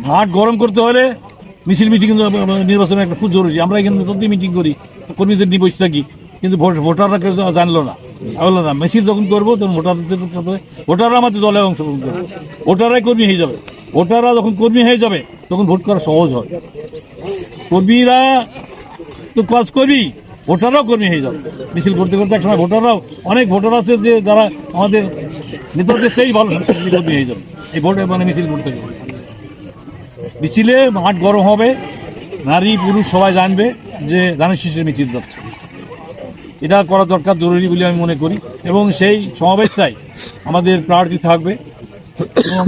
মাঠ গরম করতে হলে মিছিল মিটিং নির্বাচন একটা খুব জরুরি। আমরা এখানে প্রতি মিটিং করি, কর্মীদের নিয়ে বসে থাকি, কিন্তু ভোটাররা কেউ জানলো না, হলো না। মিছিল যখন করবো তখন ভোটাররা আমাদের দলে অংশগ্রহণ করবে, ভোটাররাই কর্মী হয়ে যাবে। ভোটাররা যখন কর্মী হয়ে যাবে তখন ভোট করা সহজ হয়। কর্মীরা তো কাজ করবি, ভোটাররাও কর্মী হয়ে যাবে। মিছিল করতে করতে একসময় ভোটাররাও, অনেক ভোটার আছে যে যারা আমাদের নেতাদের সেই ভালো কর্মী হয়ে যাবে এই ভোটে, মানে মিছিল করতে গেলে। মিছিলে মাঠ গরম হবে, নারী পুরুষ সবাই জানবে যে ধানের শীষের মিছিল যাচ্ছে। এটা করা দরকার, জরুরি বলে আমি মনে করি। এবং সেই সমাবেশটাই আমাদের প্রার্থী থাকবে এবং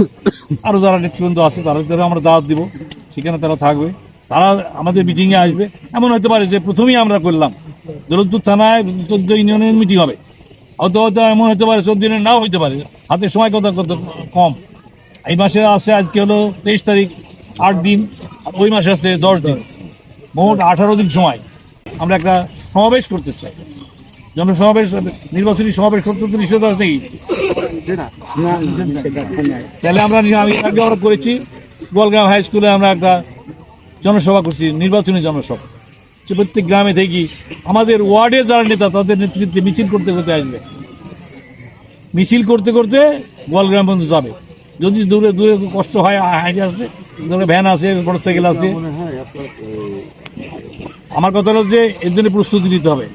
আরও যারা নেতৃবৃন্দ আছে তাদেরও আমরা দাওয়াত দিব, সেখানে তারা থাকবে, তারা আমাদের মিটিংয়ে আসবে। এমন হতে পারে যে প্রথমেই আমরা করলাম দৌলতপুর থানায় 14 ইউনিয়নের মিটিং হবে, হয়তো হয়তো এমন হতে পারে 14 দিনের নাও হইতে পারে, হাতে সময় কত কম। এই মাসে আসছে, আজকে হলো 23 তারিখ, 8 দিন, আর ওই মাসে আসছে 10 দিন, মোট 18 দিন সময়। আমরা একটা সমাবেশ করতে চাই, জনসমাবেশ, নির্বাচনী সমাবেশ করতে তো নিষেধ আছে নাকি? তাহলে আমি আগে আমরা করেছি গোয়ালগ্রাম হাই স্কুলে, আমরা একটা জনসভা করছি, নির্বাচনী জনসভা। প্রত্যেক গ্রামে থেকে আমাদের ওয়ার্ডে যারা নেতা তাদের নেতৃত্বে মিছিল করতে করতে আসবে, মিছিল করতে করতে গোয়ালগ্রাম পর্যন্ত যাবে। যদি দূরে দূরে কষ্ট হয়, হাইটে আসতে, ধরো ভ্যান আছে, মোটরসাইকেল আছে। আমার কথা হলো যে এর জন্য প্রস্তুতি নিতে হবে।